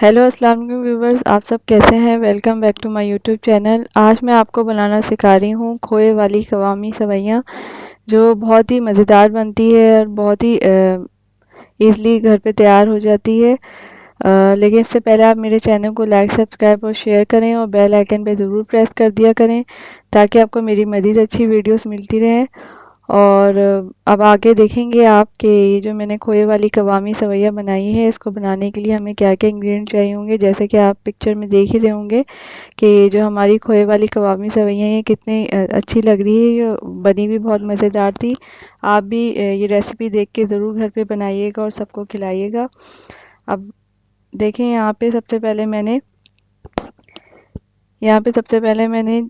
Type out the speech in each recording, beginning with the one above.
Hello अस्सलाम वालेकुम viewers, आप सब कैसे हैं। Welcome back to my YouTube channel. आज मैं आपको बनाना सिखा रही हूँ खोए वाली कवामी सेवइयाँ, जो बहुत ही मज़ेदार बनती है और बहुत ही ईज़िली घर पे तैयार हो जाती है। लेकिन इससे पहले आप मेरे चैनल को लाइक, सब्सक्राइब और शेयर करें और बेल आइकन पे ज़रूर प्रेस कर दिया करें, ताकि आपको मेरी मज़ीद अच्छी वीडियोस मिलती रहें। और अब आगे देखेंगे आप कि ये जो मैंने खोए वाली कवामी सेवइयाँ बनाई है, इसको बनाने के लिए हमें क्या-क्या इंग्रेडिएंट चाहिए होंगे। जैसे कि आप पिक्चर में देख ही रहे होंगे कि ये जो हमारी खोए वाली कवामी सेवइयाँ हैं, कितनी अच्छी लग रही है। ये बनी भी बहुत मज़ेदार थी। आप भी ये रेसिपी देख के ज़रूर घर पे बनाइएगा और सबको खिलाइएगा। अब देखें, यहाँ पे सबसे पहले मैंने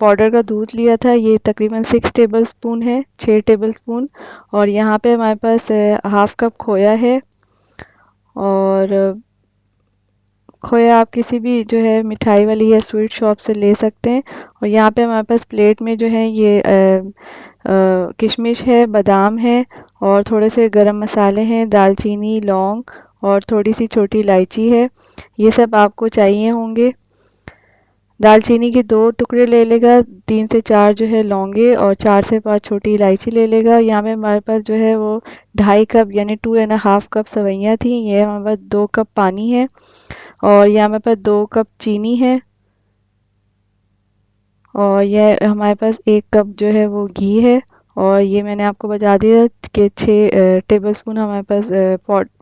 पाउडर का दूध लिया था। ये तकरीबन 6 टेबलस्पून है, 6 टेबलस्पून। और यहाँ पे हमारे पास हाफ कप खोया है। और खोया आप किसी भी जो है मिठाई वाली या स्वीट शॉप से ले सकते हैं। और यहाँ पे हमारे पास प्लेट में जो है ये किशमिश है, बादाम है और थोड़े से गरम मसाले हैं, दालचीनी, लौंग और थोड़ी सी छोटी इलायची है। ये सब आपको चाहिए होंगे। दालचीनी के 2 टुकड़े ले लेगा, 3 से 4 जो है लौंगे और 4 से 5 छोटी इलायची ले लेगा। यहाँ पे हमारे पास जो है वो 2.5 कप यानी 2.5 कप सेवइयाँ थी। ये हमारे पास 2 कप पानी है और यहाँ हमारे पास 2 कप चीनी है। और यह हमारे पास 1 कप जो है वो घी है। और ये मैंने आपको बता दिया कि 6 टेबलस्पून हमारे पास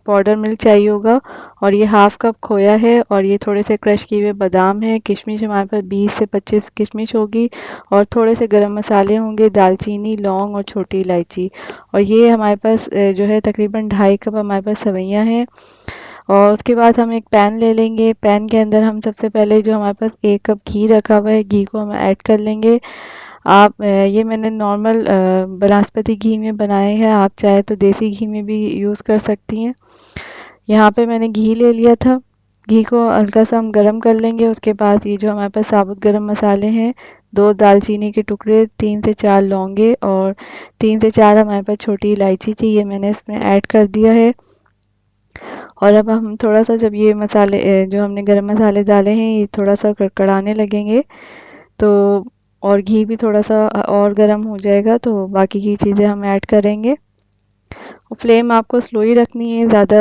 पाउडर मिल्क चाहिए होगा। और ये हाफ कप खोया है और ये थोड़े से क्रश किए हुए बादाम है। किशमिश हमारे पास 20 से 25 किशमिश होगी और थोड़े से गरम मसाले होंगे, दालचीनी, लौंग और छोटी इलायची। और ये हमारे पास जो है तकरीबन 2.5 कप हमारे पास सेवइयाँ हैं। और उसके बाद हम एक पैन ले लेंगे। पैन के अंदर हम सबसे पहले जो हमारे पास 1 कप घी रखा हुआ है, घी को हम ऐड कर लेंगे। आप ये मैंने नॉर्मल बनास्पति घी में बनाए हैं, आप चाहे तो देसी घी में भी यूज़ कर सकती हैं। यहाँ पे मैंने घी ले लिया था। घी को हल्का सा हम गरम कर लेंगे। उसके बाद ये जो हमारे पास साबुत गरम मसाले हैं, 2 दालचीनी के टुकड़े, 3 से 4 लौंगे और 3 से 4 हमारे पास छोटी इलायची थी, ये मैंने इसमें ऐड कर दिया है। और अब हम थोड़ा-सा जब ये मसाले जो हमने गरम मसाले डाले हैं, ये थोड़ा-सा कड़कड़ाने लगेंगे, तो और घी भी थोड़ा-सा और गरम हो जाएगा, तो बाकी की चीज़ें हम ऐड करेंगे। फ्लेम आपको स्लो ही रखनी है, ज़्यादा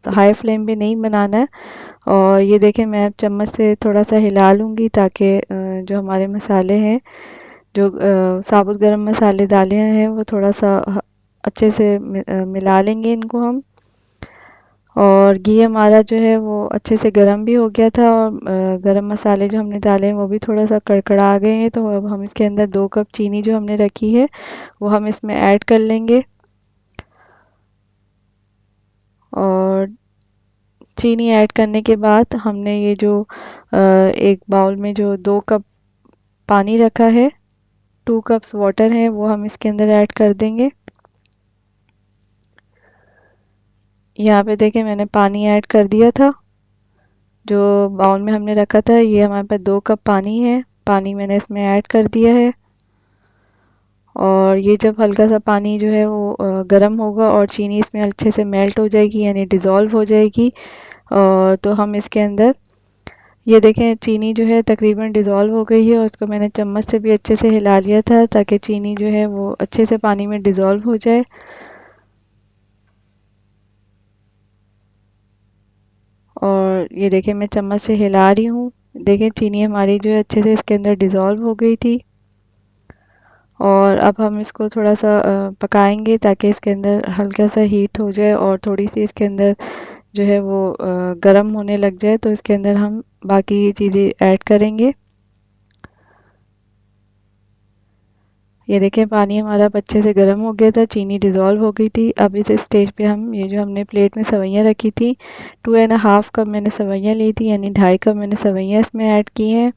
हाई फ्लेम पे नहीं बनाना है। और ये देखें, मैं अब चम्मच से थोड़ा-सा हिला लूँगी, ताकि जो हमारे मसाले हैं, जो साबुत गरम मसाले डाले हैं, वो थोड़ा-सा अच्छे से मिला लेंगे इनको हम। और घी हमारा जो है वो अच्छे से गरम भी हो गया था और गरम मसाले जो हमने डाले हैं वो भी थोड़ा-सा कड़कड़ा गए हैं। तो अब हम इसके अंदर 2 कप चीनी जो हमने रखी है, वो हम इसमें ऐड कर लेंगे। और चीनी ऐड करने के बाद हमने ये जो एक बाउल में जो 2 कप पानी रखा है, 2 कप्स वाटर है, वो हम इसके अंदर ऐड कर देंगे। यहाँ पे देखें, मैंने पानी ऐड कर दिया था। जो बाउल में हमने रखा था, ये हमारे पास 2 कप पानी है। पानी मैंने इसमें ऐड कर दिया है। और ये जब हल्का सा पानी जो है वो गर्म होगा और चीनी इसमें अच्छे से मेल्ट हो जाएगी, यानी डिज़ोल्व हो जाएगी। और तो हम इसके अंदर ये देखें, चीनी जो है तकरीबन डिज़ोल्व हो गई है और उसको मैंने चम्मच से भी अच्छे से हिला लिया था, ताकि चीनी जो है वो अच्छे से पानी में डिज़ोल्व हो जाए। और ये देखें, मैं चम्मच से हिला रही हूँ। देखें, चीनी हमारी जो है अच्छे से इसके अंदर डिज़ोल्व हो गई थी। और अब हम इसको थोड़ा-सा पकाएंगे, ताकि इसके अंदर हल्का सा हीट हो जाए और थोड़ी सी इसके अंदर जो है वो गर्म होने लग जाए, तो इसके अंदर हम बाकी ये चीज़ें ऐड करेंगे। ये देखें, पानी हमारा अब अच्छे से गर्म हो गया था, चीनी डिज़ोल्व हो गई थी। अब इस स्टेज पे हम ये जो हमने प्लेट में सेवइयाँ रखी थी, 2.5 कप मैंने सेवइयाँ ली थी, यानी 2.5 कप मैंने सेवइयाँ इसमें ऐड की हैं।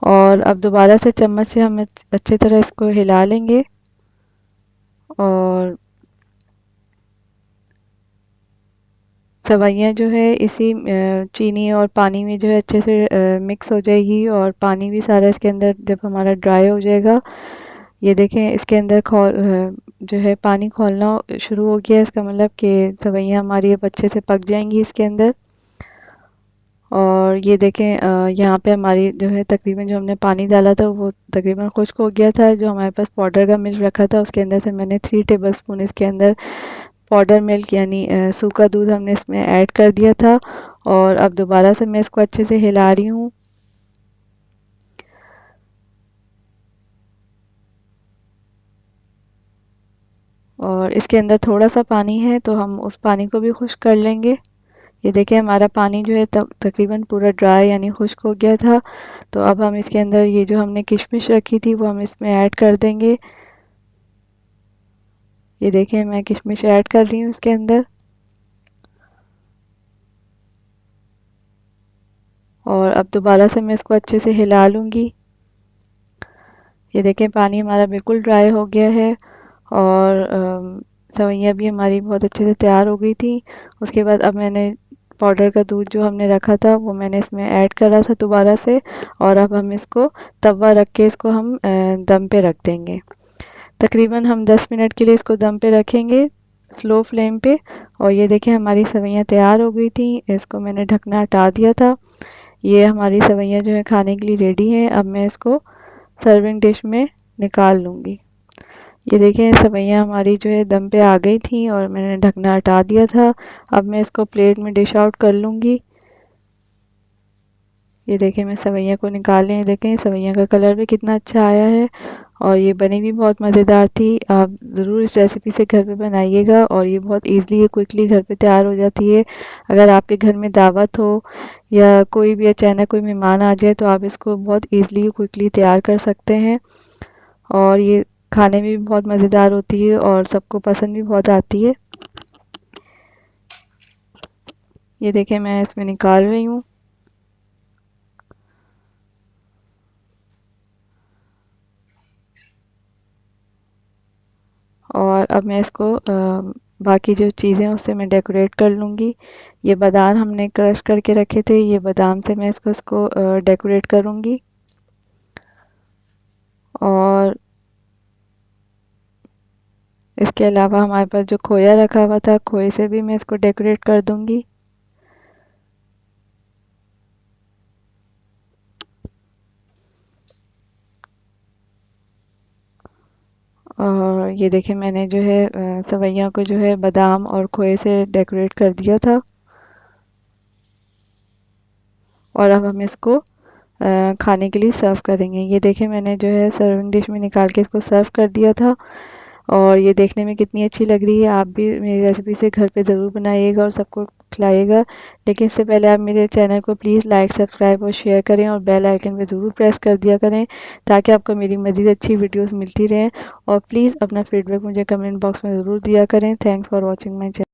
और अब दोबारा से चम्मच से हम अच्छी तरह इसको हिला लेंगे। और सेवइयाँ जो है इसी चीनी और पानी में जो है अच्छे से मिक्स हो जाएगी और पानी भी सारा इसके अंदर जब हमारा ड्राई हो जाएगा, ये देखें, इसके अंदर जो है पानी खौलना शुरू हो गया, इसका मतलब कि सवैयाँ हमारी अब अच्छे से पक जाएंगी इसके अंदर। और ये देखें यहाँ पे हमारी जो है तकरीबन जो हमने पानी डाला था वो तकरीबन खुश्क हो गया था। जो हमारे पास पाउडर का मिल्क रखा था उसके अंदर से मैंने 3 टेबलस्पून इसके अंदर पाउडर मिल्क यानी सूखा दूध हमने इसमें ऐड कर दिया था। और अब दोबारा से मैं इसको अच्छे से हिला रही हूँ। और इसके अंदर थोड़ा सा पानी है तो हम उस पानी को भी खुश्क कर लेंगे। ये देखिए हमारा पानी जो है तकरीबन पूरा ड्राई यानी खुश्क हो गया था। तो अब हम इसके अंदर ये जो हमने किशमिश रखी थी वो हम इसमें ऐड कर देंगे। ये देखिए मैं किशमिश ऐड कर रही हूँ इसके अंदर। और अब दोबारा से मैं इसको अच्छे से हिला लूँगी। ये देखिए पानी हमारा बिल्कुल ड्राई हो गया है। और सेवइयाँ भी हमारी बहुत अच्छे से तैयार हो गई थी। उसके बाद अब मैंने पाउडर का दूध जो हमने रखा था वो मैंने इसमें ऐड करा था दोबारा से। और अब हम इसको तवा रख के इसको हम दम पे रख देंगे। तकरीबन हम 10 मिनट के लिए इसको दम पे रखेंगे स्लो फ्लेम पे। और ये देखिए हमारी सेवइयाँ तैयार हो गई थी। इसको मैंने ढकना हटा दिया था। ये हमारी सेवइयाँ जो है खाने के लिए रेडी हैं। अब मैं इसको सर्विंग डिश में निकाल लूँगी। ये देखिए सेवइयाँ हमारी जो है दम पे आ गई थी और मैंने ढकना हटा दिया था। अब मैं इसको प्लेट में डिश आउट कर लूँगी। ये देखिए मैं सेवइयाँ को निकाल रही हूँ। देखें सेवइयाँ का कलर भी कितना अच्छा आया है। और ये बनी भी बहुत मज़ेदार थी। आप ज़रूर इस रेसिपी से घर पे बनाइएगा। और ये बहुत ईज़िली क्विकली घर पे तैयार हो जाती है। अगर आपके घर में दावत हो या कोई भी अचानक कोई मेहमान आ जाए तो आप इसको बहुत ईज़िली क्विकली तैयार कर सकते हैं। और ये खाने में भी बहुत मज़ेदार होती है और सबको पसंद भी बहुत आती है। ये देखिए मैं इसमें निकाल रही हूँ। और अब मैं इसको बाकी जो चीज़ें हैं उससे मैं डेकोरेट कर लूँगी। ये बादाम हमने क्रश करके रखे थे, ये बादाम से मैं इसको डेकोरेट करूँगी। और इसके अलावा हमारे पास जो खोया रखा हुआ था खोए से भी मैं इसको डेकोरेट कर दूँगी। और ये देखिए मैंने जो है सेवइयाँ को जो है बादाम और खोए से डेकोरेट कर दिया था। और अब हम इसको खाने के लिए सर्व करेंगे। ये देखिए मैंने जो है सर्विंग डिश में निकाल के इसको सर्व कर दिया था। और ये देखने में कितनी अच्छी लग रही है। आप भी मेरी रेसिपी से घर पे ज़रूर बनाइएगा और सबको खिलाइएगा। लेकिन इससे पहले आप मेरे चैनल को प्लीज़ लाइक सब्सक्राइब और शेयर करें और बेल आइकन पे ज़रूर प्रेस कर दिया करें ताकि आपको मेरी मज़ीद अच्छी वीडियोस मिलती रहें। और प्लीज़ अपना फीडबैक मुझे कमेंट बॉक्स में ज़रूर दिया करें। Thanks for watching my channel.